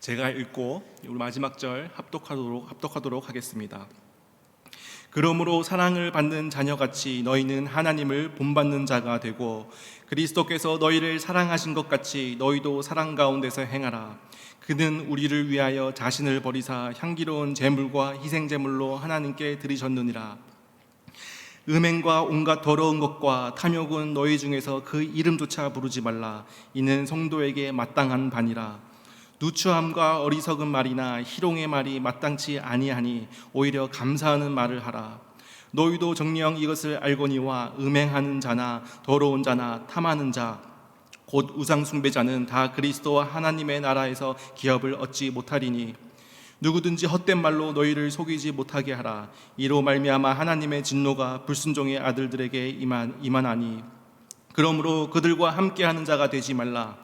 제가 읽고 우리 마지막 절 합독하도록 하겠습니다. 그러므로 사랑을 받는 자녀같이 너희는 하나님을 본받는 자가 되고 그리스도께서 너희를 사랑하신 것 같이 너희도 사랑 가운데서 행하라. 그는 우리를 위하여 자신을 버리사 향기로운 제물과 희생 제물로 하나님께 드리셨느니라. 음행과 온갖 더러운 것과 탐욕은 너희 중에서 그 이름조차 부르지 말라. 이는 성도에게 마땅한 바니라. 누추함과 어리석은 말이나 희롱의 말이 마땅치 아니하니 오히려 감사하는 말을 하라. 너희도 정녕 이것을 알거니와 음행하는 자나 더러운 자나 탐하는 자 곧 우상 숭배자는 다 그리스도와 하나님의 나라에서 기업을 얻지 못하리니 누구든지 헛된 말로 너희를 속이지 못하게 하라. 이로 말미암아 하나님의 진노가 불순종의 아들들에게 임하나니 그러므로 그들과 함께하는 자가 되지 말라.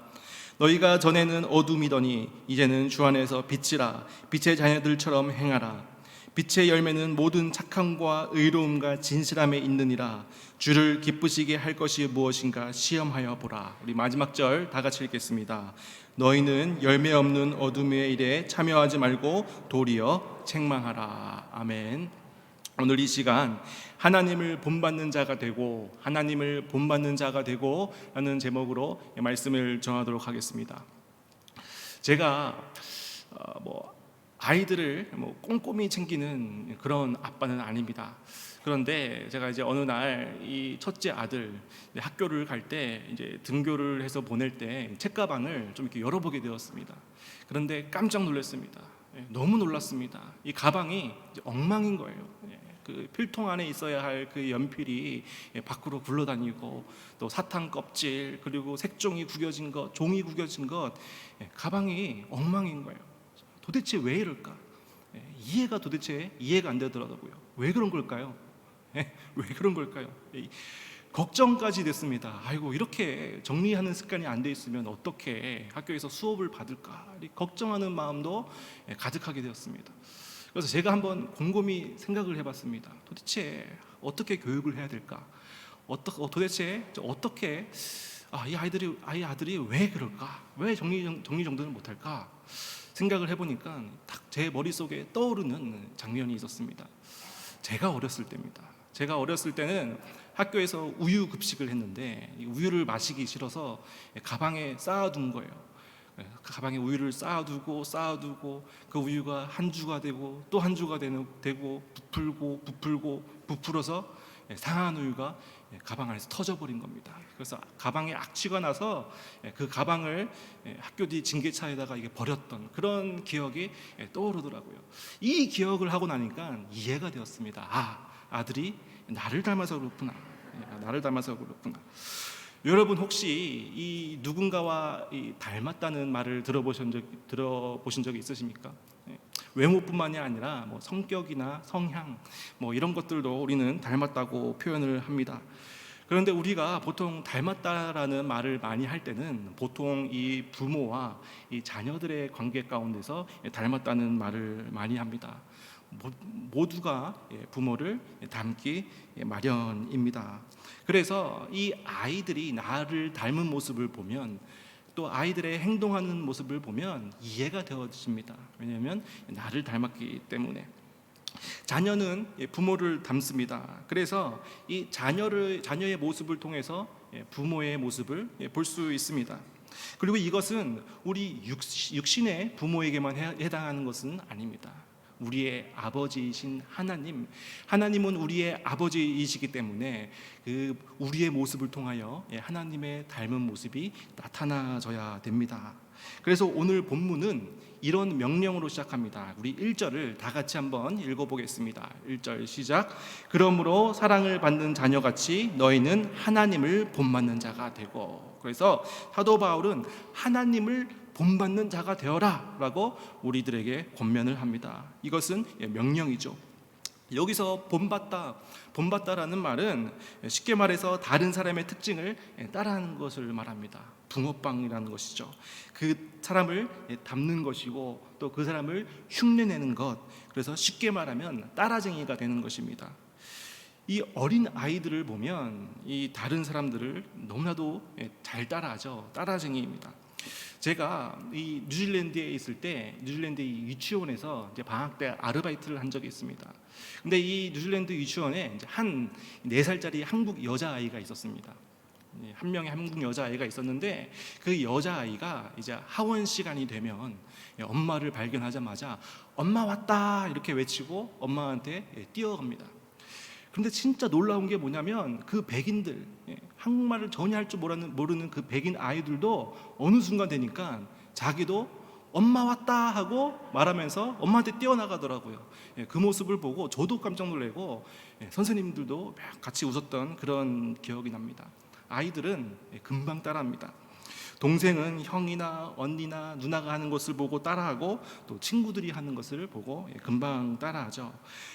너희가 전에는 어둠이더니 이제는 주 안에서 빛이라. 빛의 자녀들처럼 행하라. 빛의 열매는 모든 착함과 의로움과 진실함에 있느니라. 주를 기쁘시게 할 것이 무엇인가 시험하여 보라. 우리 마지막 절 다 같이 읽겠습니다. 너희는 열매 없는 어둠의 일에 참여하지 말고 도리어 책망하라. 아멘. 오늘 이 시간 하나님을 본받는 자가 되고 하나님을 본받는 자가 되고 라는 제목으로 말씀을 전하도록 하겠습니다. 제가 아이들을 꼼꼼히 챙기는 그런 아빠는 아닙니다. 그런데 제가 이제 어느 날 이 첫째 아들 학교를 갈 때 이제 등교를 해서 보낼 때 책가방을 좀 이렇게 열어보게 되었습니다. 그런데 깜짝 놀랐습니다. 너무 놀랐습니다. 이 가방이 이제 엉망인 거예요. 그 필통 안에 있어야 할 그 연필이 밖으로 굴러다니고 또 사탕 껍질 그리고 색종이 구겨진 것, 종이 구겨진 것, 가방이 엉망인 거예요. 도대체 왜 이럴까? 도대체 이해가 안 되더라고요. 왜 그런 걸까요? 왜 그런 걸까요? 걱정까지 됐습니다. 아이고, 이렇게 정리하는 습관이 안 돼 있으면 어떻게 학교에서 수업을 받을까? 걱정하는 마음도 가득하게 되었습니다. 그래서 제가 한번 곰곰이 생각을 해봤습니다. 도대체 어떻게 교육을 해야 될까? 도대체 어떻게 이 아이들이 왜 그럴까? 왜 정리정돈을 못할까? 생각을 해보니까 딱 제 머릿속에 떠오르는 장면이 있었습니다. 제가 어렸을 때입니다. 제가 어렸을 때는 학교에서 우유 급식을 했는데 우유를 마시기 싫어서 가방에 쌓아둔 거예요. 가방에 우유를 쌓아두고 그 우유가 한 주가 되고 또 한 주가 되고 부풀어서 상한 우유가 가방 안에서 터져버린 겁니다. 그래서 가방에 악취가 나서 그 가방을 학교 뒤 징계차에다가 버렸던 그런 기억이 떠오르더라고요. 이 기억을 하고 나니까 이해가 되었습니다. 아들이 나를 닮아서 그렇구나. 여러분 혹시 이 누군가와 닮았다는 말을 들어보신 적이 있으십니까? 외모뿐만이 아니라 성격이나 성향 이런 것들도 우리는 닮았다고 표현을 합니다. 그런데 우리가 보통 닮았다라는 말을 많이 할 때는 보통 이 부모와 이 자녀들의 관계 가운데서 닮았다는 말을 많이 합니다. 모두가 부모를 닮기 마련입니다. 그래서 이 아이들이 나를 닮은 모습을 보면 또 아이들의 행동하는 모습을 보면 이해가 되어집니다. 왜냐하면 나를 닮았기 때문에. 자녀는 부모를 닮습니다. 그래서 이 자녀의 모습을 통해서 부모의 모습을 볼 수 있습니다. 그리고 이것은 우리 육신의 부모에게만 해당하는 것은 아닙니다. 우리의 아버지이신 하나님은 우리의 아버지이시기 때문에 그 우리의 모습을 통하여 하나님의 닮은 모습이 나타나져야 됩니다. 그래서 오늘 본문은 이런 명령으로 시작합니다. 우리 1절을 다 같이 한번 읽어보겠습니다. 1절 시작. 그러므로 사랑을 받는 자녀같이 너희는 하나님을 본받는 자가 되고. 그래서 사도 바울은 하나님을 본받는 자가 되어라 라고 우리들에게 권면을 합니다. 이것은 명령이죠. 여기서 본받다라는 말은 쉽게 말해서 다른 사람의 특징을 따라하는 것을 말합니다. 붕어빵이라는 것이죠. 그 사람을 닮는 것이고 또 그 사람을 흉내내는 것. 그래서 쉽게 말하면 따라쟁이가 되는 것입니다. 이 어린 아이들을 보면 이 다른 사람들을 너무나도 잘 따라하죠. 따라쟁이입니다. 제가 이 뉴질랜드에 있을 때 뉴질랜드 이 유치원에서 이제 방학 때 아르바이트를 한 적이 있습니다. 근데 이 뉴질랜드 유치원에 이제 한 4살짜리 한국 여자아이가 있었습니다. 한 명의 한국 여자아이가 있었는데 그 여자아이가 이제 하원 시간이 되면 엄마를 발견하자마자 엄마 왔다 이렇게 외치고 엄마한테 뛰어갑니다. 그런데 진짜 놀라운 게 뭐냐면 그 백인들, 한국말을 전혀 할 줄 모르는 그 백인 아이들도 어느 순간 되니까 자기도 엄마 왔다 하고 말하면서 엄마한테 뛰어나가더라고요. 그 모습을 보고 저도 깜짝 놀래고 선생님들도 같이 웃었던 그런 기억이 납니다. 아이들은 금방 따라합니다. 동생은 형이나 언니나 누나가 하는 것을 보고 따라하고 또 친구들이 하는 것을 보고 금방 따라하죠.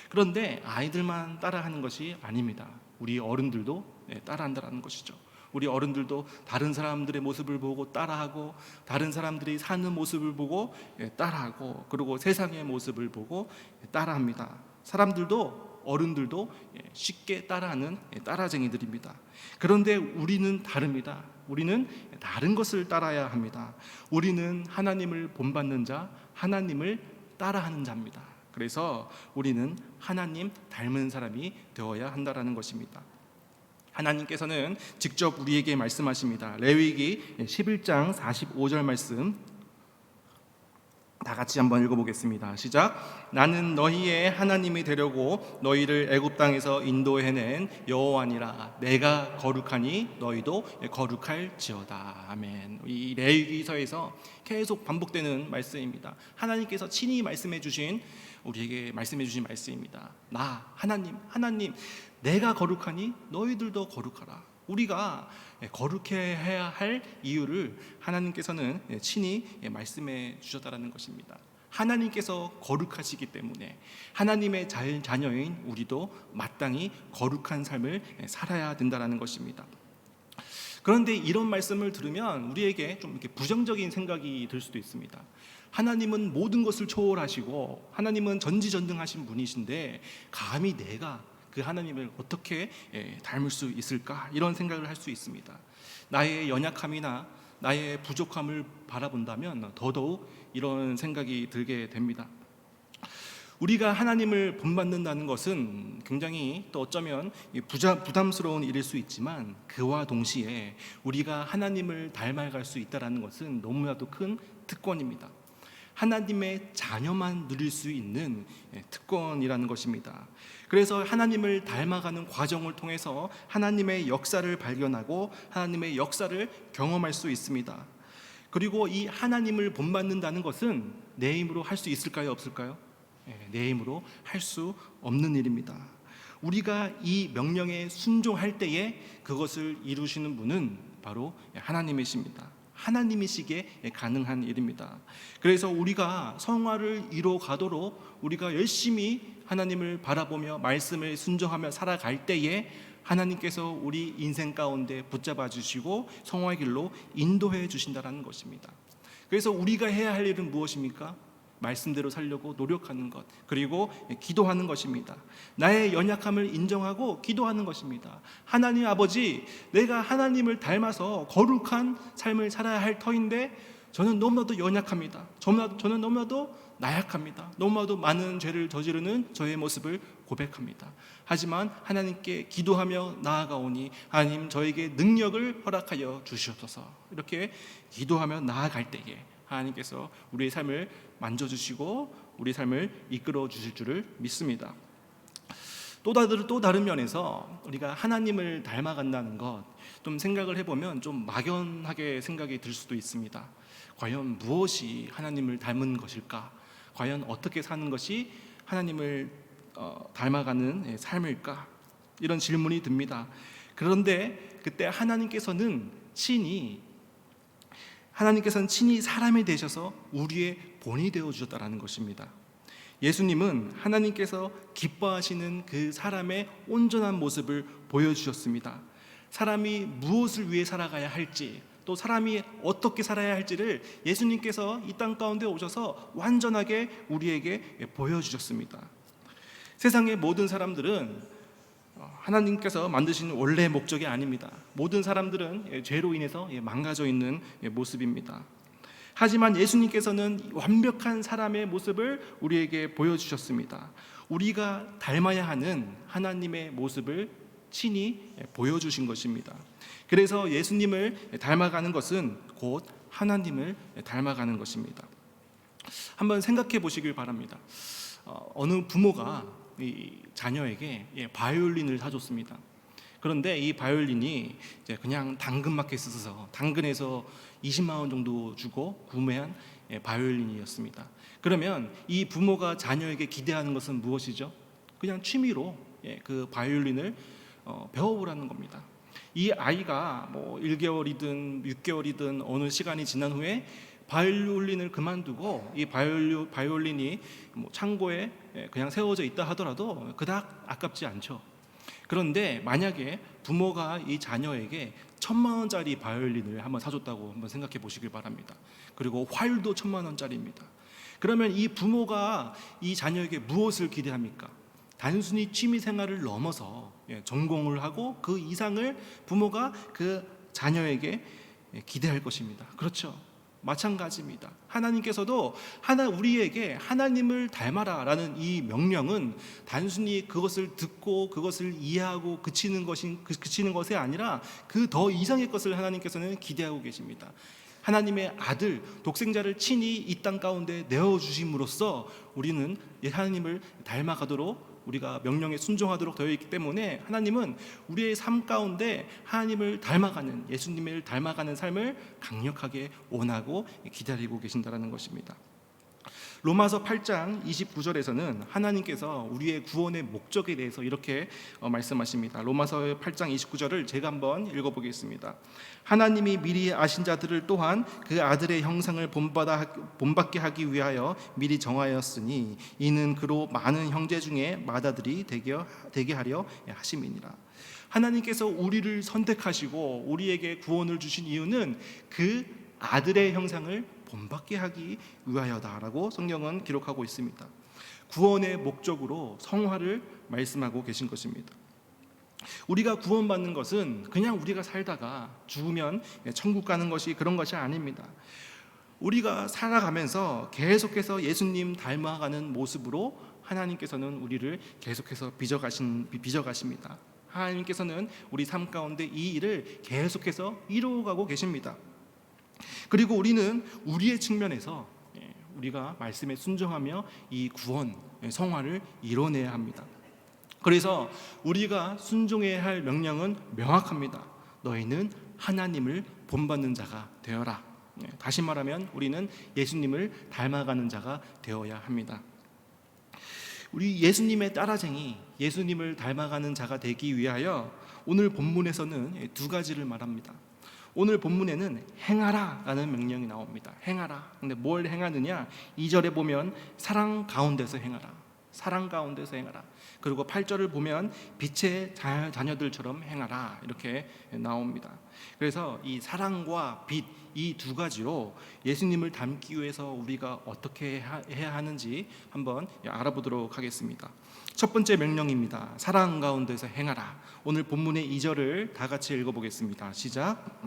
그런데 아이들만 따라하는 것이 아닙니다. 우리 어른들도 따라한다는 것이죠. 우리 어른들도 다른 사람들의 모습을 보고 따라하고 다른 사람들이 사는 모습을 보고 따라하고 그리고 세상의 모습을 보고 따라합니다. 사람들도 어른들도 쉽게 따라하는 따라쟁이들입니다. 그런데 우리는 다릅니다. 우리는 다른 것을 따라야 합니다. 우리는 하나님을 본받는 자, 하나님을 따라하는 자입니다. 그래서 우리는 하나님 닮은 사람이 되어야 한다는 것입니다. 하나님께서는 직접 우리에게 말씀하십니다. 레위기 11장 45절 말씀 다 같이 한번 읽어보겠습니다. 시작. 나는 너희의 하나님이 되려고 너희를 애굽 땅에서 인도해낸 여호와니라. 내가 거룩하니 너희도 거룩할지어다. 아멘. 이 레위기서에서 계속 반복되는 말씀입니다. 하나님께서 친히 우리에게 말씀해 주신 말씀입니다. 나 하나님 내가 거룩하니 너희들도 거룩하라. 우리가 거룩해야 할 이유를 하나님께서는 친히 말씀해 주셨다는 것입니다. 하나님께서 거룩하시기 때문에 하나님의 자녀인 우리도 마땅히 거룩한 삶을 살아야 된다는 것입니다. 그런데 이런 말씀을 들으면 우리에게 좀 이렇게 부정적인 생각이 들 수도 있습니다. 하나님은 모든 것을 초월하시고 하나님은 전지전능하신 분이신데 감히 내가 그 하나님을 어떻게 닮을 수 있을까? 이런 생각을 할 수 있습니다. 나의 연약함이나 나의 부족함을 바라본다면 더더욱 이런 생각이 들게 됩니다. 우리가 하나님을 본받는다는 것은 굉장히 또 어쩌면 부담스러운 일일 수 있지만 그와 동시에 우리가 하나님을 닮아갈 수 있다는 것은 너무나도 큰 특권입니다. 하나님의 자녀만 누릴 수 있는 특권이라는 것입니다. 그래서 하나님을 닮아가는 과정을 통해서 하나님의 역사를 발견하고 하나님의 역사를 경험할 수 있습니다. 그리고 이 하나님을 본받는다는 것은 내 힘으로 할 수 있을까요? 없을까요? 내 힘으로 할 수 없는 일입니다. 우리가 이 명령에 순종할 때에 그것을 이루시는 분은 바로 하나님이십니다. 하나님이시기에 가능한 일입니다. 그래서 우리가 성화를 이뤄 가도록 우리가 열심히 하나님을 바라보며 말씀을 순종하며 살아갈 때에 하나님께서 우리 인생 가운데 붙잡아 주시고 성화의 길로 인도해 주신다는 것입니다. 그래서 우리가 해야 할 일은 무엇입니까? 말씀대로 살려고 노력하는 것, 그리고 기도하는 것입니다. 나의 연약함을 인정하고 기도하는 것입니다. 하나님 아버지, 내가 하나님을 닮아서 거룩한 삶을 살아야 할 터인데 저는 너무나도 연약합니다. 저는 너무나도 나약합니다. 너무나도 많은 죄를 저지르는 저의 모습을 고백합니다. 하지만 하나님께 기도하며 나아가오니 하나님 저에게 능력을 허락하여 주시옵소서. 이렇게 기도하며 나아갈 때에 하나님께서 우리의 삶을 만져주시고 우리 삶을 이끌어 주실 줄을 믿습니다. 또 다른 면에서 우리가 하나님을 닮아간다는 것 좀 생각을 해보면 좀 막연하게 생각이 들 수도 있습니다. 과연 무엇이 하나님을 닮은 것일까? 과연 어떻게 사는 것이 하나님을 닮아가는 삶일까? 이런 질문이 듭니다. 그런데 그때 하나님께서는 친히 사람이 되셔서 우리의 본이 되어 주셨다는 것입니다. 예수님은 하나님께서 기뻐하시는 그 사람의 온전한 모습을 보여주셨습니다. 사람이 무엇을 위해 살아가야 할지, 또 사람이 어떻게 살아야 할지를 예수님께서 이 땅 가운데 오셔서 완전하게 우리에게 보여주셨습니다. 세상의 모든 사람들은 하나님께서 만드신 원래 목적이 아닙니다. 모든 사람들은 죄로 인해서 망가져 있는 모습입니다. 하지만 예수님께서는 완벽한 사람의 모습을 우리에게 보여주셨습니다. 우리가 닮아야 하는 하나님의 모습을 친히 보여주신 것입니다. 그래서 예수님을 닮아가는 것은 곧 하나님을 닮아가는 것입니다. 한번 생각해 보시길 바랍니다. 어느 부모가 이 자녀에게 바이올린을 사줬습니다. 그런데 이 바이올린이 이제 그냥 당근마켓에서 당근에서 20만 원 정도 주고 구매한 바이올린이었습니다. 그러면 이 부모가 자녀에게 기대하는 것은 무엇이죠? 그냥 취미로 그 바이올린을 배워보라는 겁니다. 이 아이가 뭐 1개월이든 6개월이든 어느 시간이 지난 후에 바이올린을 그만두고 이 바이올린이 뭐 창고에 그냥 세워져 있다 하더라도 그닥 아깝지 않죠. 그런데 만약에 부모가 이 자녀에게 1,000만 원짜리 바이올린을 한번 사줬다고 한번 생각해 보시길 바랍니다. 그리고 화율도 1,000만 원짜리입니다. 그러면 이 부모가 이 자녀에게 무엇을 기대합니까? 단순히 취미 생활을 넘어서 전공을 하고 그 이상을 부모가 그 자녀에게 기대할 것입니다. 그렇죠? 마찬가지입니다. 하나님께서도 우리에게 하나님을 닮아라라는 이 명령은 단순히 그것을 듣고 그것을 이해하고 그치는 것이 아니라 그 더 이상의 것을 하나님께서는 기대하고 계십니다. 하나님의 아들 독생자를 친히 이 땅 가운데 내어 주심으로써 우리는 하나님을 닮아가도록 우리가 명령에 순종하도록 되어 있기 때문에 하나님은 우리의 삶 가운데 하나님을 닮아가는, 예수님을 닮아가는 삶을 강력하게 원하고 기다리고 계신다는 것입니다. 로마서 8장 29절에서는 하나님께서 우리의 구원의 목적에 대해서 이렇게 말씀하십니다. 로마서 8장 29절을 제가 한번 읽어보겠습니다. 하나님이 미리 아신 자들을 또한 그 아들의 형상을 본받게 하기 위하여 미리 정하였으니 이는 그로 많은 형제 중에 맏아들이 되게 하려 하심이니라. 하나님께서 우리를 선택하시고 우리에게 구원을 주신 이유는 그 아들의 형상을 본받게 하기 위하여다라고 성경은 기록하고 있습니다. 구원의 목적으로 성화를 말씀하고 계신 것입니다. 우리가 구원받는 것은 그냥 우리가 살다가 죽으면 천국 가는 것이 그런 것이 아닙니다. 우리가 살아가면서 계속해서 예수님 닮아가는 모습으로 하나님께서는 우리를 계속해서 빚어가십니다. 하나님께서는 우리 삶 가운데 이 일을 계속해서 이루어가고 계십니다. 그리고 우리는 우리의 측면에서 우리가 말씀에 순종하며 이 구원, 성화를 이뤄내야 합니다. 그래서 우리가 순종해야 할 명령은 명확합니다. 너희는 하나님을 본받는 자가 되어라. 다시 말하면 우리는 예수님을 닮아가는 자가 되어야 합니다. 우리 예수님의 따라쟁이, 예수님을 닮아가는 자가 되기 위하여 오늘 본문에서는 두 가지를 말합니다. 오늘 본문에는 행하라 라는 명령이 나옵니다. 행하라. 근데 뭘 행하느냐? 2절에 보면 사랑 가운데서 행하라. 사랑 가운데서 행하라. 그리고 8절을 보면 빛의 자녀들처럼 행하라. 이렇게 나옵니다. 그래서 이 사랑과 빛, 이 두 가지로 예수님을 닮기 위해서 우리가 어떻게 해야 하는지 한번 알아보도록 하겠습니다. 첫 번째 명령입니다. 사랑 가운데서 행하라. 오늘 본문의 2절을 다 같이 읽어보겠습니다. 시작.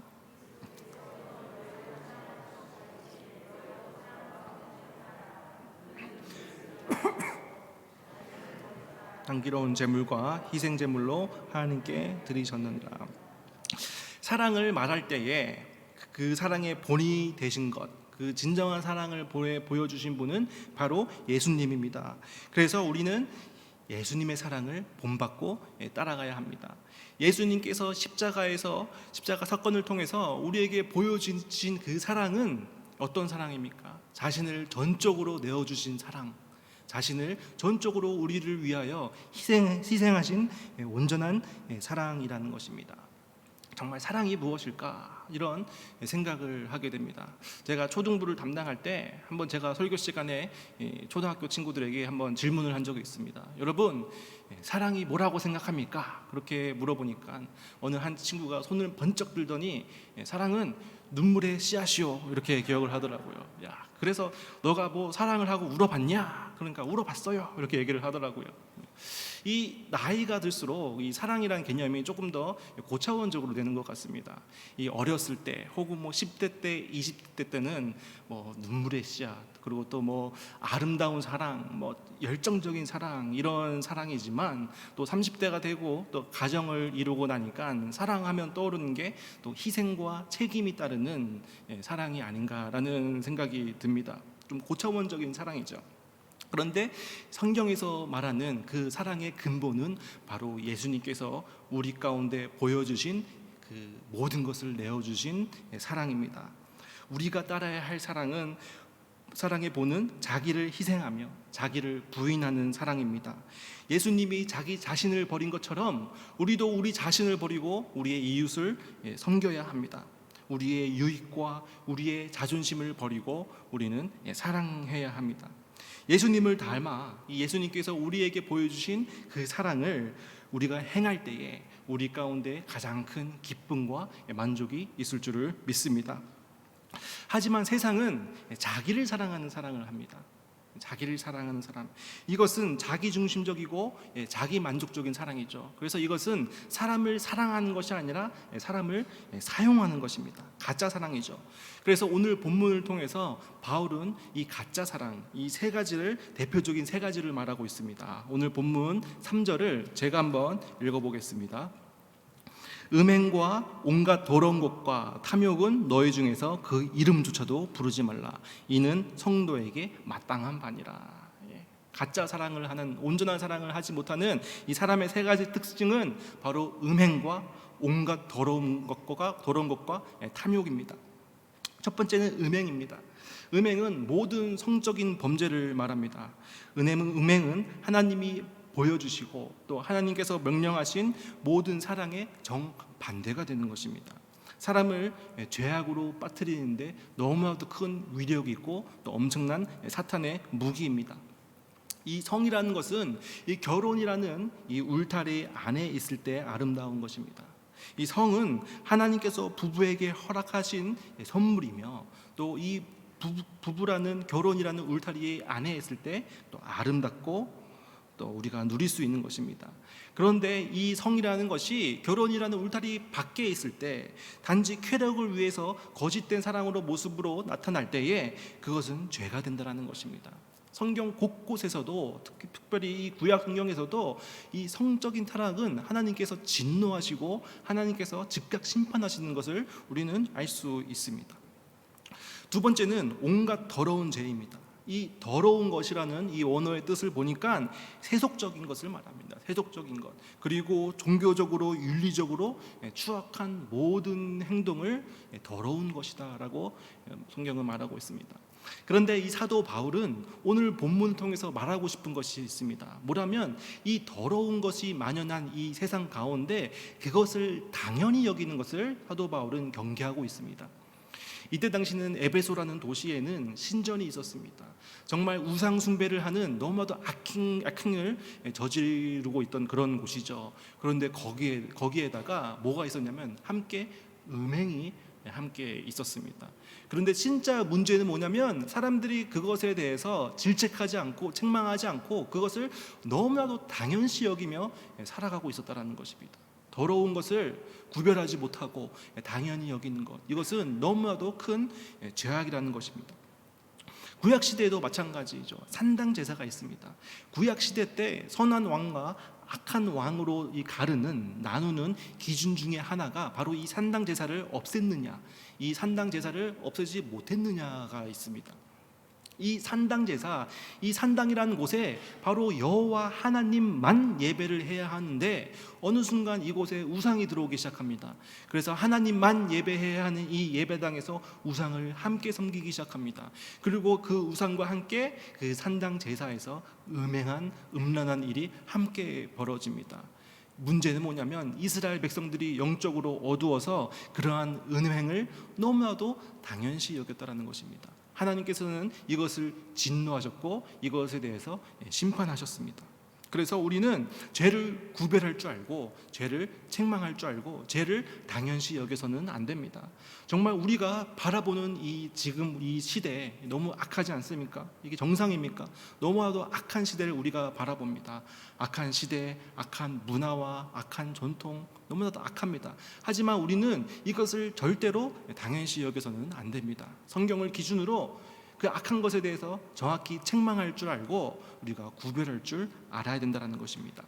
향기로운 제물과 희생 제물로 하나님께 드리셨느니라. 사랑을 말할 때에 그 사랑의 본이 되신 것, 그 진정한 사랑을 보여주신 분은 바로 예수님입니다. 그래서 우리는 예수님의 사랑을 본받고 따라가야 합니다. 예수님께서 십자가 사건을 통해서 우리에게 보여주신 그 사랑은 어떤 사랑입니까? 자신을 전적으로 내어주신 사랑, 자신을 전적으로 우리를 위하여 희생하신 온전한 사랑이라는 것입니다. 정말 사랑이 무엇일까? 이런 생각을 하게 됩니다. 제가 초등부를 담당할 때 한번 제가 설교 시간에 초등학교 친구들에게 한번 질문을 한 적이 있습니다. 여러분, 사랑이 뭐라고 생각합니까? 그렇게 물어보니까 어느 한 친구가 손을 번쩍 들더니 사랑은 눈물의 씨앗이요, 이렇게 기억을 하더라고요. 야, 그래서 너가 뭐 사랑을 하고 울어봤냐? 그러니까 울어봤어요, 이렇게 얘기를 하더라고요. 이 나이가 들수록 이 사랑이라는 개념이 조금 더 고차원적으로 되는 것 같습니다. 이 어렸을 때 혹은 뭐 10대 때, 20대 때는 뭐 눈물의 씨앗, 그리고 또 뭐 아름다운 사랑, 뭐 열정적인 사랑, 이런 사랑이지만 또 30대가 되고 또 가정을 이루고 나니까 사랑하면 떠오르는 게 또 희생과 책임이 따르는 사랑이 아닌가라는 생각이 듭니다. 좀 고차원적인 사랑이죠. 그런데 성경에서 말하는 그 사랑의 근본은 바로 예수님께서 우리 가운데 보여주신 그 모든 것을 내어주신 사랑입니다. 우리가 따라야 할 사랑은, 사랑의 본은 자기를 희생하며 자기를 부인하는 사랑입니다. 예수님이 자기 자신을 버린 것처럼 우리도 우리 자신을 버리고 우리의 이웃을 섬겨야 합니다. 우리의 유익과 우리의 자존심을 버리고 우리는 사랑해야 합니다. 예수님을 닮아 이 예수님께서 우리에게 보여주신 그 사랑을 우리가 행할 때에 우리 가운데 가장 큰 기쁨과 만족이 있을 줄을 믿습니다. 하지만 세상은 자기를 사랑하는 사랑을 합니다. 자기를 사랑하는 사람, 이것은 자기중심적이고 자기 만족적인 사랑이죠. 그래서 이것은 사람을 사랑하는 것이 아니라 사람을 사용하는 것입니다. 가짜 사랑이죠. 그래서 오늘 본문을 통해서 바울은 이 가짜 사랑, 이 세 가지를, 대표적인 세 가지를 말하고 있습니다. 오늘 본문 3절을 제가 한번 읽어보겠습니다. 음행과 온갖 더러운 것과 탐욕은 너희 중에서 그 이름조차도 부르지 말라. 이는 성도에게 마땅한 바니라. 가짜 사랑을 하는, 온전한 사랑을 하지 못하는 이 사람의 세 가지 특징은 바로 음행과 온갖 더러운 것과 탐욕입니다. 첫 번째는 음행입니다. 음행은 모든 성적인 범죄를 말합니다. 음행은 하나님이 보여주시고 또 하나님께서 명령하신 모든 사랑의 정반대가 되는 것입니다. 사람을 죄악으로 빠뜨리는데 너무나도 큰 위력이 있고 또 엄청난 사탄의 무기입니다. 이 성이라는 것은 이 결혼이라는 이 울타리 안에 있을 때 아름다운 것입니다. 이 성은 하나님께서 부부에게 허락하신 선물이며 또 이 부부라는, 결혼이라는 울타리 안에 있을 때 또 아름답고 또 우리가 누릴 수 있는 것입니다. 그런데 이 성이라는 것이 결혼이라는 울타리 밖에 있을 때 단지 쾌락을 위해서 거짓된 사랑으로 모습으로 나타날 때에 그것은 죄가 된다는 것입니다. 성경 곳곳에서도, 특별히 이 구약 성경에서도 이 성적인 타락은 하나님께서 진노하시고 하나님께서 즉각 심판하시는 것을 우리는 알 수 있습니다. 두 번째는 온갖 더러운 죄입니다. 이 더러운 것이라는 이 원어의 뜻을 보니까 세속적인 것을 말합니다. 세속적인 것, 그리고 종교적으로, 윤리적으로 추악한 모든 행동을 더러운 것이다 라고 성경은 말하고 있습니다. 그런데 이 사도 바울은 오늘 본문을 통해서 말하고 싶은 것이 있습니다. 뭐라면 이 더러운 것이 만연한 이 세상 가운데 그것을 당연히 여기는 것을 사도 바울은 경계하고 있습니다. 이때 당시는 에베소라는 도시에는 신전이 있었습니다. 정말 우상 숭배를 하는 너무나도 악행을 저지르고 있던 그런 곳이죠. 그런데 거기에다가 뭐가 있었냐면 함께 음행이 함께 있었습니다. 그런데 진짜 문제는 뭐냐면 사람들이 그것에 대해서 질책하지 않고 책망하지 않고 그것을 너무나도 당연시 여기며 살아가고 있었다는 것입니다. 더러운 것을 구별하지 못하고 당연히 여기는 것, 이것은 너무나도 큰 죄악이라는 것입니다. 구약 시대에도 마찬가지죠. 산당 제사가 있습니다. 구약 시대 때 선한 왕과 악한 왕으로 나누는 기준 중에 하나가 바로 이 산당 제사를 없앴느냐, 이 산당 제사를 없애지 못했느냐가 있습니다. 이 산당 제사, 이 산당이라는 곳에 바로 여호와 하나님만 예배를 해야 하는데 어느 순간 이곳에 우상이 들어오기 시작합니다. 그래서 하나님만 예배해야 하는 이 예배당에서 우상을 함께 섬기기 시작합니다. 그리고 그 우상과 함께 그 산당 제사에서 음란한 일이 함께 벌어집니다. 문제는 뭐냐면 이스라엘 백성들이 영적으로 어두워서 그러한 음행을 너무나도 당연시 여겼다는 것입니다. 하나님께서는 이것을 진노하셨고 이것에 대해서 심판하셨습니다. 그래서 우리는 죄를 구별할 줄 알고 죄를 책망할 줄 알고 죄를 당연시 여겨서는 안 됩니다. 정말 우리가 바라보는 이 지금 이 시대 너무 악하지 않습니까? 이게 정상입니까? 너무나도 악한 시대를 우리가 바라봅니다. 악한 시대, 악한 문화와 악한 전통, 너무나도 악합니다. 하지만 우리는 이것을 절대로 당연시 여겨서는 안 됩니다. 성경을 기준으로 그 악한 것에 대해서 정확히 책망할 줄 알고 우리가 구별할 줄 알아야 된다는 것입니다.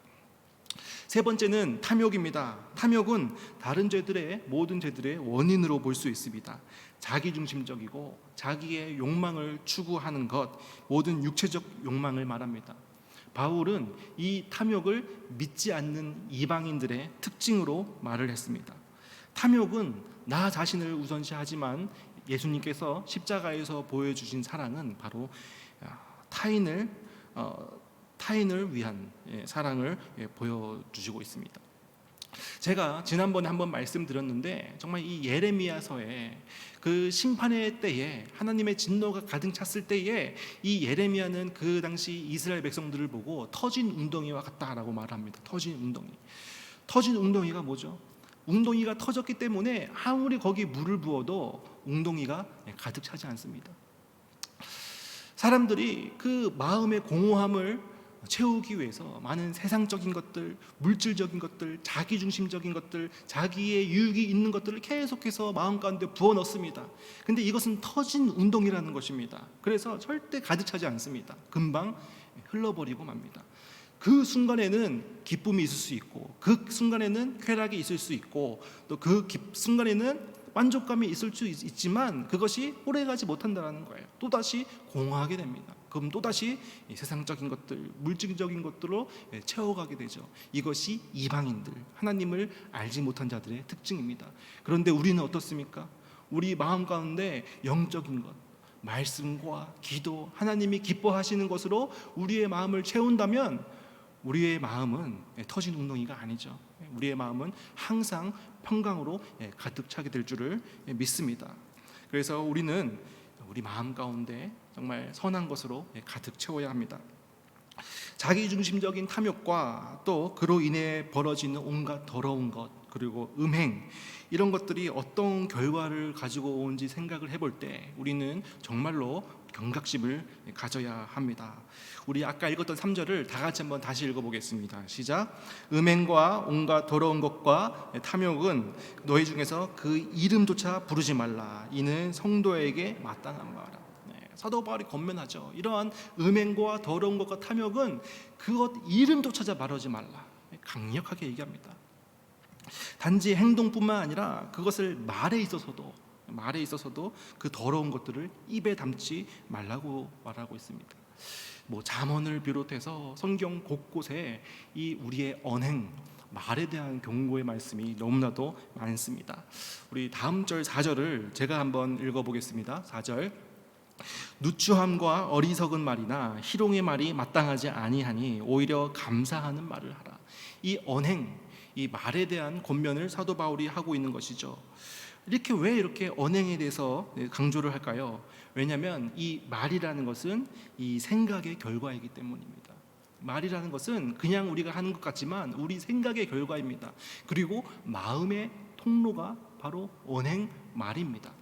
세 번째는 탐욕입니다. 탐욕은 다른 죄들의 모든 죄들의 원인으로 볼 수 있습니다. 자기중심적이고 자기의 욕망을 추구하는 것, 모든 육체적 욕망을 말합니다. 바울은 이 탐욕을 믿지 않는 이방인들의 특징으로 말을 했습니다. 탐욕은 나 자신을 우선시하지만 예수님께서 십자가에서 보여주신 사랑은 바로 타인을 위한 사랑을 보여주시고 있습니다. 제가 지난번에 한번 말씀드렸는데 정말 이 예레미야서에 그 심판의 때에 하나님의 진노가 가득 찼을 때에 이 예레미야는 그 당시 이스라엘 백성들을 보고 터진 웅덩이와 같다라고 말합니다. 터진 웅덩이가 뭐죠? 웅덩이가 터졌기 때문에 아무리 거기 물을 부어도 웅덩이가 가득 차지 않습니다. 사람들이 그 마음의 공허함을 채우기 위해서 많은 세상적인 것들, 물질적인 것들, 자기중심적인 것들, 자기의 유익이 있는 것들을 계속해서 마음 가운데 부어 넣습니다. 근데 이것은 터진 웅덩이라는 것입니다. 그래서 절대 가득 차지 않습니다. 금방 흘러버리고 맙니다. 그 순간에는 기쁨이 있을 수 있고, 그 순간에는 쾌락이 있을 수 있고, 또 그 순간에는 만족감이 있을 수 있지만 그것이 오래가지 못한다는 거예요. 또다시 공허하게 됩니다. 그럼 또다시 세상적인 것들, 물질적인 것들로 채워가게 되죠. 이것이 이방인들, 하나님을 알지 못한 자들의 특징입니다. 그런데 우리는 어떻습니까? 우리 마음 가운데 영적인 것, 말씀과 기도, 하나님이 기뻐하시는 것으로 우리의 마음을 채운다면 우리의 마음은 터진 웅덩이가 아니죠. 우리의 마음은 항상 평강으로 가득 차게 될 줄을 믿습니다. 그래서 우리는 우리 마음 가운데 정말 선한 것으로 가득 채워야 합니다. 자기중심적인 탐욕과 또 그로 인해 벌어지는 온갖 더러운 것, 그리고 음행, 이런 것들이 어떤 결과를 가지고 오는지 생각을 해볼 때 우리는 정말로 경각심을 가져야 합니다. 우리 아까 읽었던 3절을 다 같이 한번 다시 읽어보겠습니다. 시작. 음행과 온갖 더러운 것과 탐욕은 너희 중에서 그 이름조차 부르지 말라. 이는 성도에게 마땅한 바라. 사도 바울이 권면하죠. 이러한 음행과 더러운 것과 탐욕은 그것 이름조차 말하지 말라. 강력하게 얘기합니다. 단지 행동뿐만 아니라 그것을 말에 있어서도 그 더러운 것들을 입에 담지 말라고 말하고 있습니다. 잠언을 비롯해서 성경 곳곳에 이 우리의 언행, 말에 대한 경고의 말씀이 너무나도 많습니다. 우리 다음 절 4절을 제가 한번 읽어보겠습니다. 4절. 누추함과 어리석은 말이나 희롱의 말이 마땅하지 아니하니 오히려 감사하는 말을 하라. 이 언행, 이 말에 대한 권면을 사도 바울이 하고 있는 것이죠. 왜 이렇게 언행에 대해서 강조를 할까요? 왜냐하면 이 말이라는 것은 이 생각의 결과이기 때문입니다. 말이라는 것은 그냥 우리가 하는 것 같지만 우리 생각의 결과입니다. 그리고 마음의 통로가 바로 언행, 말입니다.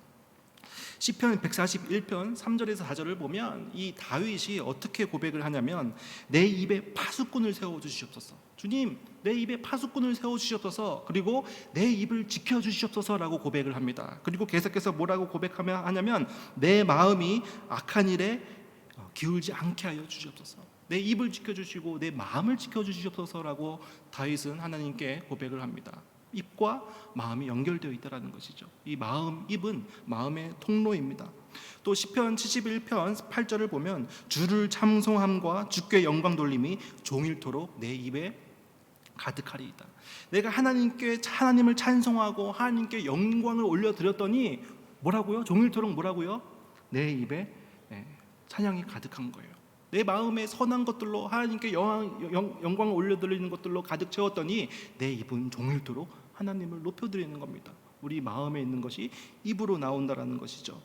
시편 141편 3절에서 4절을 보면 이 다윗이 어떻게 고백을 하냐면 내 입에 파수꾼을 세워주시옵소서. 주님, 내 입에 파수꾼을 세워주시옵소서. 그리고 내 입을 지켜주시옵소서라고 고백을 합니다. 그리고 계속해서 뭐라고 고백하냐면 내 마음이 악한 일에 기울지 않게 하여 주시옵소서. 내 입을 지켜주시고 내 마음을 지켜주시옵소서라고 다윗은 하나님께 고백을 합니다. 입과 마음이 연결되어 있다는 것이죠. 이 마음, 입은 마음의 통로입니다. 또 시편 71편 8절을 보면 주를 찬송함과 주께 영광 돌림이 종일토록 내 입에 가득하리이다. 내가 하나님을 찬송하고 하나님께 영광을 올려드렸더니 뭐라고요? 종일토록 뭐라고요? 내 입에 찬양이 가득한 거예요. 내 마음에 선한 것들로 하나님께 영광을 올려드리는 것들로 가득 채웠더니 내 입은 종일토록 하나님을 높여드리는 겁니다. 우리 마음에 있는 것이 입으로 나온다라는 것이죠.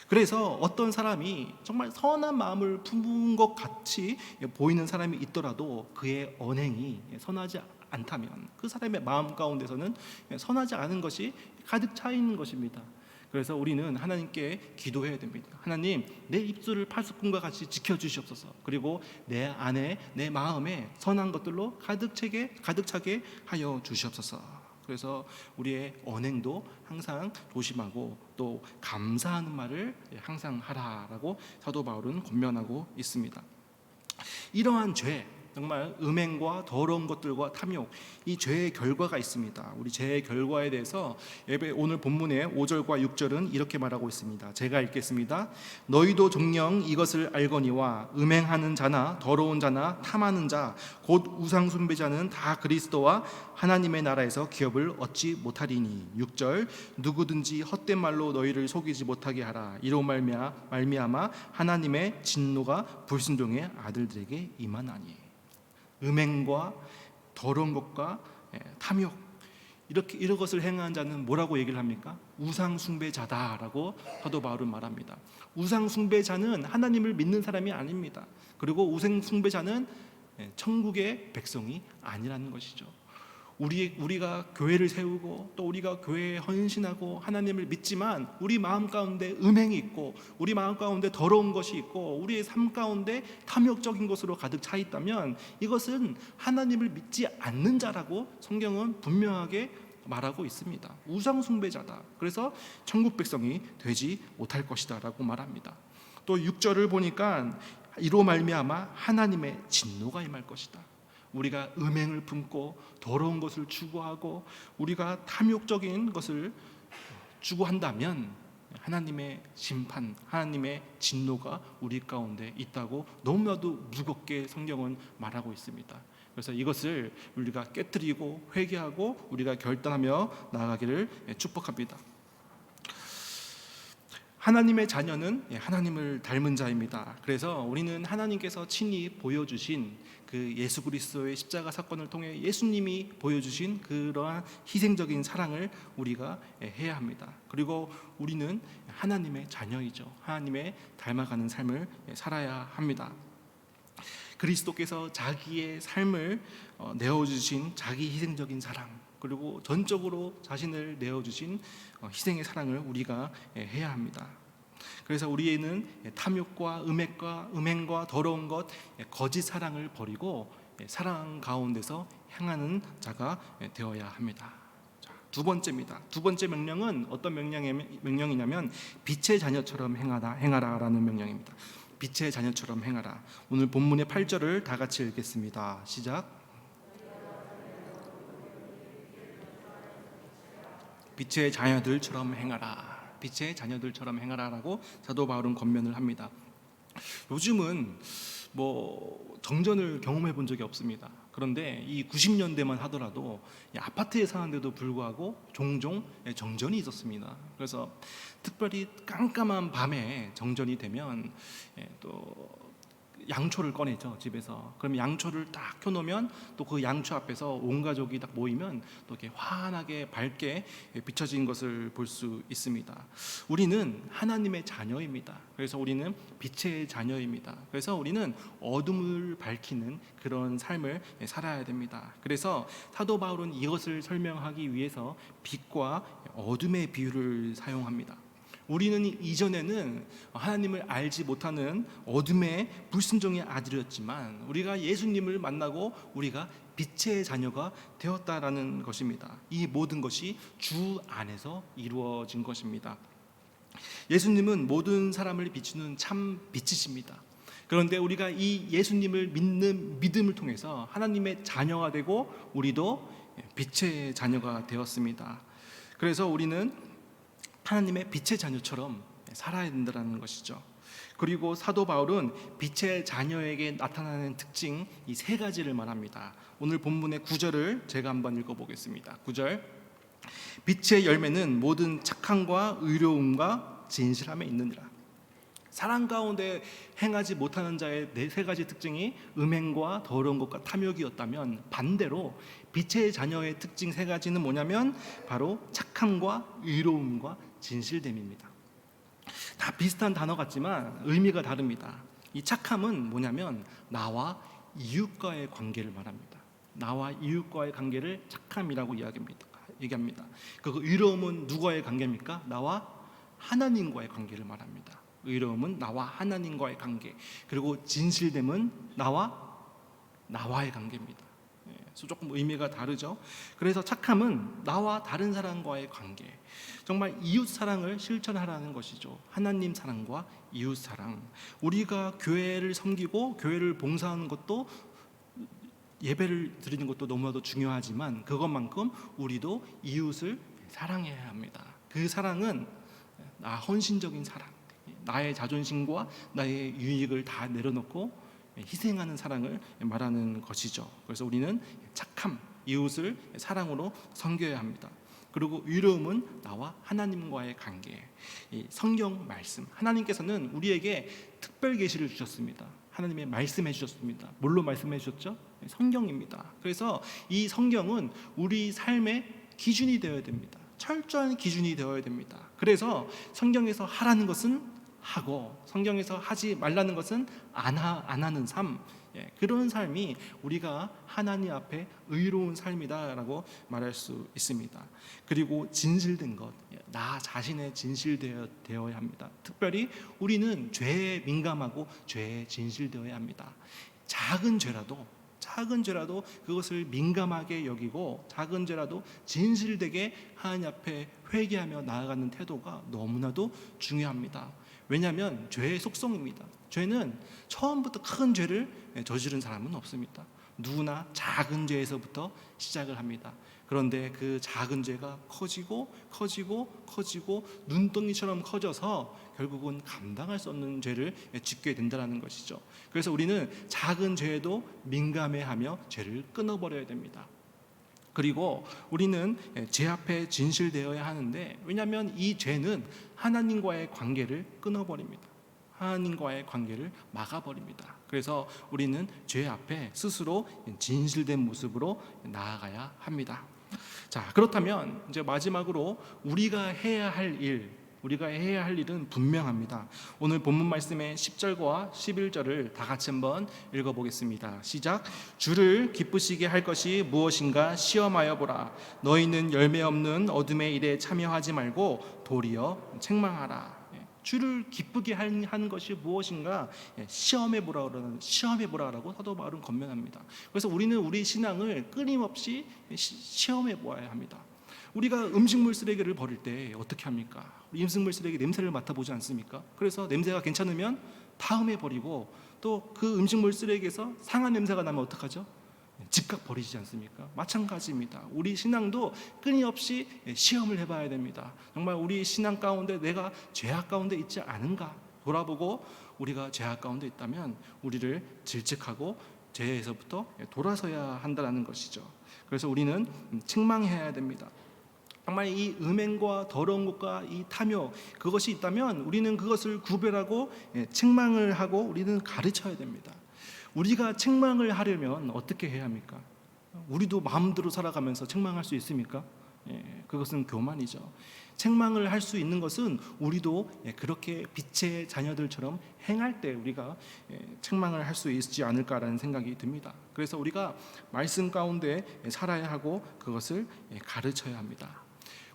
그래서 어떤 사람이 정말 선한 마음을 품은 것 같이 보이는 사람이 있더라도 그의 언행이 선하지 않다면 그 사람의 마음 가운데서는 선하지 않은 것이 가득 차 있는 것입니다. 그래서 우리는 하나님께 기도해야 됩니다. 하나님, 내 입술을 파수꾼과 같이 지켜주시옵소서. 그리고 내 안에, 내 마음에 선한 것들로 가득 차게 하여 주시옵소서. 그래서 우리의 언행도 항상 조심하고 또 감사하는 말을 항상 하라라고 사도 바울은 권면하고 있습니다. 이러한 죄, 정말 음행과 더러운 것들과 탐욕, 이 죄의 결과가 있습니다. 우리 죄의 결과에 대해서 오늘 본문의 5절과 6절은 이렇게 말하고 있습니다. 제가 읽겠습니다. 너희도 정녕 이것을 알거니와 음행하는 자나 더러운 자나 탐하는 자 곧 우상 숭배자는 다 그리스도와 하나님의 나라에서 기업을 얻지 못하리니. 6절 누구든지 헛된 말로 너희를 속이지 못하게 하라. 이로 말미암아 하나님의 진노가 불순종의 아들들에게 임하나니. 음행과 더러운 것과 탐욕, 이런 것을 행하는 자는 뭐라고 얘기를 합니까? 우상 숭배자다라고 사도 바울은 말합니다. 우상 숭배자는 하나님을 믿는 사람이 아닙니다. 그리고 우상 숭배자는 천국의 백성이 아니라는 것이죠. 우리가 교회를 세우고 또 우리가 교회에 헌신하고 하나님을 믿지만 우리 마음 가운데 음행이 있고 우리 마음 가운데 더러운 것이 있고 우리의 삶 가운데 탐욕적인 것으로 가득 차 있다면 이것은 하나님을 믿지 않는 자라고 성경은 분명하게 말하고 있습니다. 우상 숭배자다. 그래서 천국 백성이 되지 못할 것이다 라고 말합니다. 또 6절을 보니까 이로 말미암아 하나님의 진노가 임할 것이다. 우리가 음행을 품고 더러운 것을 추구하고 우리가 탐욕적인 것을 추구한다면 하나님의 심판, 하나님의 진노가 우리 가운데 있다고 너무나도 무겁게 성경은 말하고 있습니다. 그래서 이것을 우리가 깨트리고 회개하고 우리가 결단하며 나아가기를 축복합니다. 하나님의 자녀는 하나님을 닮은 자입니다. 그래서 우리는 하나님께서 친히 보여주신 그 예수 그리스도의 십자가 사건을 통해 예수님이 보여주신 그러한 희생적인 사랑을 우리가 해야 합니다. 그리고 우리는 하나님의 자녀이죠. 하나님의 닮아가는 삶을 살아야 합니다. 그리스도께서 자기의 삶을 내어주신 자기 희생적인 사랑, 그리고 전적으로 자신을 내어주신 희생의 사랑을 우리가 해야 합니다. 그래서 우리는 탐욕과 음행과 더러운 것, 거짓 사랑을 버리고 사랑 가운데서 향하는 자가 되어야 합니다. 두 번째입니다. 두 번째 명령은 어떤 명령이냐면 빛의 자녀처럼 행하라라는 명령입니다. 빛의 자녀처럼 행하라. 오늘 본문의 8절을 다 같이 읽겠습니다. 시작. 빛의 자녀들처럼 행하라. 빛의 자녀들처럼 행하라라고 사도 바울은 권면을 합니다. 요즘은 정전을 경험해 본 적이 없습니다. 그런데 이 90년대만 하더라도 아파트에 사는데도 불구하고 종종 정전이 있었습니다. 그래서 특별히 깜깜한 밤에 정전이 되면 또 양초를 꺼내죠, 집에서. 그럼 양초를 딱 켜놓으면 또 그 양초 앞에서 온 가족이 딱 모이면 또 이렇게 환하게 밝게 비춰진 것을 볼 수 있습니다. 우리는 하나님의 자녀입니다. 그래서 우리는 빛의 자녀입니다. 그래서 우리는 어둠을 밝히는 그런 삶을 살아야 됩니다. 그래서 사도 바울은 이것을 설명하기 위해서 빛과 어둠의 비유를 사용합니다. 우리는 이전에는 하나님을 알지 못하는 어둠의 불순종의 아들이었지만 우리가 예수님을 만나고 우리가 빛의 자녀가 되었다라는 것입니다. 이 모든 것이 주 안에서 이루어진 것입니다. 예수님은 모든 사람을 비추는 참 빛이십니다. 그런데 우리가 이 예수님을 믿는 믿음을 통해서 하나님의 자녀가 되고 우리도 빛의 자녀가 되었습니다. 그래서 우리는 하나님의 빛의 자녀처럼 살아야 된다는 것이죠. 그리고 사도 바울은 빛의 자녀에게 나타나는 특징 이 세 가지를 말합니다. 오늘 본문의 9절을 제가 한번 읽어보겠습니다. 9절. 빛의 열매는 모든 착함과 의로움과 진실함에 있느니라. 사랑 가운데 행하지 못하는 자의 네 세 가지 특징이 음행과 더러운 것과 탐욕이었다면, 반대로 빛의 자녀의 특징 세 가지는 뭐냐면 바로 착함과 의로움과 진실됨입니다. 다 비슷한 단어 같지만 의미가 다릅니다. 이 착함은 뭐냐면 나와 이웃과의 관계를 말합니다. 나와 이웃과의 관계를 착함이라고 얘기합니다. 그 의로움은 누구와의 관계입니까? 나와 하나님과의 관계를 말합니다. 의로움은 나와 하나님과의 관계, 그리고 진실됨은 나와의 관계입니다. 조금 의미가 다르죠. 그래서 착함은 나와 다른 사람과의 관계, 정말 이웃 사랑을 실천하라는 것이죠. 하나님 사랑과 이웃 사랑. 우리가 교회를 섬기고 교회를 봉사하는 것도, 예배를 드리는 것도 너무나도 중요하지만 그것만큼 우리도 이웃을 사랑해야 합니다. 그 사랑은 헌신적인 사랑, 나의 자존심과 나의 유익을 다 내려놓고 희생하는 사랑을 말하는 것이죠. 그래서 우리는 착함, 이웃을 사랑으로 섬겨야 합니다. 그리고 의로움은 나와 하나님과의 관계. 이 성경 말씀, 하나님께서는 우리에게 특별 계시를 주셨습니다. 하나님의 말씀해 주셨습니다. 뭘로 말씀해 주셨죠? 성경입니다. 그래서 이 성경은 우리 삶의 기준이 되어야 됩니다. 철저한 기준이 되어야 됩니다. 그래서 성경에서 하라는 것은 하고, 성경에서 하지 말라는 것은 안 하는 삶, 그런 삶이 우리가 하나님 앞에 의로운 삶이다라고 말할 수 있습니다. 그리고 진실된 것, 나 자신의 진실되어야 합니다. 특별히 우리는 죄에 민감하고 죄에 진실되어야 합니다. 작은 죄라도 그것을 민감하게 여기고, 작은 죄라도 진실되게 하나님 앞에 회개하며 나아가는 태도가 너무나도 중요합니다. 왜냐하면 죄의 속성입니다. 죄는 처음부터 큰 죄를 저지른 사람은 없습니다. 누구나 작은 죄에서부터 시작을 합니다. 그런데 그 작은 죄가 커지고 눈덩이처럼 커져서 결국은 감당할 수 없는 죄를 짓게 된다는 것이죠. 그래서 우리는 작은 죄에도 민감해하며 죄를 끊어버려야 됩니다. 그리고 우리는 죄 앞에 진실되어야 하는데, 왜냐하면 이 죄는 하나님과의 관계를 끊어버립니다. 하나님과의 관계를 막아버립니다. 그래서 우리는 죄 앞에 스스로 진실된 모습으로 나아가야 합니다. 자, 그렇다면 이제 마지막으로 우리가 해야 할 일은 분명합니다. 오늘 본문 말씀의 10절과 11절을 다 같이 한번 읽어보겠습니다. 시작. 주를 기쁘시게 할 것이 무엇인가 시험하여 보라. 너희는 열매 없는 어둠의 일에 참여하지 말고 도리어 책망하라. 주를 기쁘게 하는 것이 무엇인가 시험해 보라라고 사도 바울은 권면합니다. 그래서 우리는 우리 신앙을 끊임없이 시험해 보아야 합니다. 우리가 음식물 쓰레기를 버릴 때 어떻게 합니까? 우리 음식물 쓰레기 냄새를 맡아보지 않습니까? 그래서 냄새가 괜찮으면 다음에 버리고, 또 그 음식물 쓰레기에서 상한 냄새가 나면 어떡하죠? 즉각 버리지 않습니까? 마찬가지입니다. 우리 신앙도 끊임없이 시험을 해봐야 됩니다. 정말 우리 신앙 가운데 내가 죄악 가운데 있지 않은가 돌아보고, 우리가 죄악 가운데 있다면 우리를 질책하고 죄에서부터 돌아서야 한다는 것이죠. 그래서 우리는 책망해야 됩니다. 정말 이 음행과 더러운 것과 이 탐욕, 그것이 있다면 우리는 그것을 구별하고 책망을 하고 우리는 가르쳐야 됩니다. 우리가 책망을 하려면 어떻게 해야 합니까? 우리도 마음대로 살아가면서 책망할 수 있습니까? 그것은 교만이죠. 책망을 할 수 있는 것은 우리도 그렇게 빛의 자녀들처럼 행할 때 우리가 책망을 할 수 있지 않을까라는 생각이 듭니다. 그래서 우리가 말씀 가운데 살아야 하고 그것을 가르쳐야 합니다.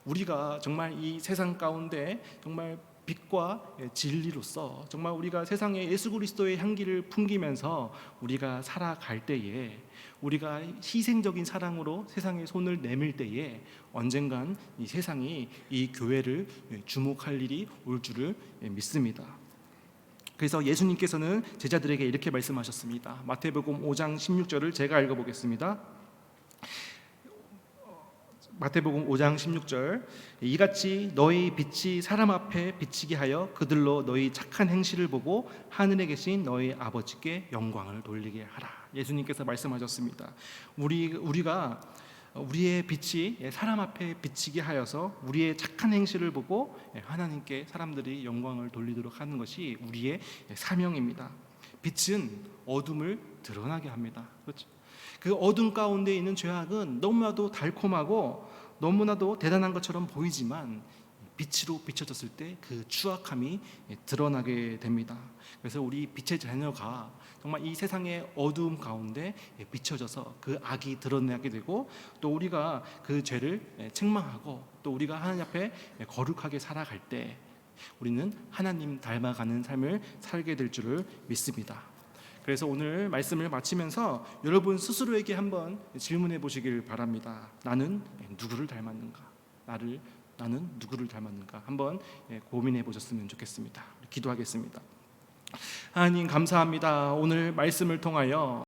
우리가 정말 이 세상 가운데 정말 빛과 진리로서 정말 우리가 세상에 예수 그리스도의 향기를 풍기면서 우리가 살아갈 때에, 우리가 희생적인 사랑으로 세상에 손을 내밀 때에 언젠간 이 세상이 이 교회를 주목할 일이 올 줄을 믿습니다. 그래서 예수님께서는 제자들에게 이렇게 말씀하셨습니다. 마태복음 5장 16절을 제가 읽어보겠습니다. 마태복음 5장 16절. 이같이 너희 빛이 사람 앞에 비치게 하여 그들로 너희 착한 행실을 보고 하늘에 계신 너희 아버지께 영광을 돌리게 하라. 예수님께서 말씀하셨습니다. 우리가 우리의 빛이 사람 앞에 비치게 하여서 우리의 착한 행실을 보고 하나님께 사람들이 영광을 돌리도록 하는 것이 우리의 사명입니다. 빛은 어둠을 드러나게 합니다. 그렇죠? 그 어둠 가운데 있는 죄악은 너무나도 달콤하고 너무나도 대단한 것처럼 보이지만 빛으로 비춰졌을 때 그 추악함이 드러나게 됩니다. 그래서 우리 빛의 자녀가 정말 이 세상의 어두움 가운데 비춰져서 그 악이 드러나게 되고 또 우리가 그 죄를 책망하고 또 우리가 하나님 앞에 거룩하게 살아갈 때 우리는 하나님 닮아가는 삶을 살게 될 줄을 믿습니다. 그래서 오늘 말씀을 마치면서 여러분 스스로에게 한번 질문해 보시길 바랍니다. 나는 누구를 닮았는가? 나는 누구를 닮았는가? 한번 고민해 보셨으면 좋겠습니다. 기도하겠습니다. 하나님 감사합니다. 오늘 말씀을 통하여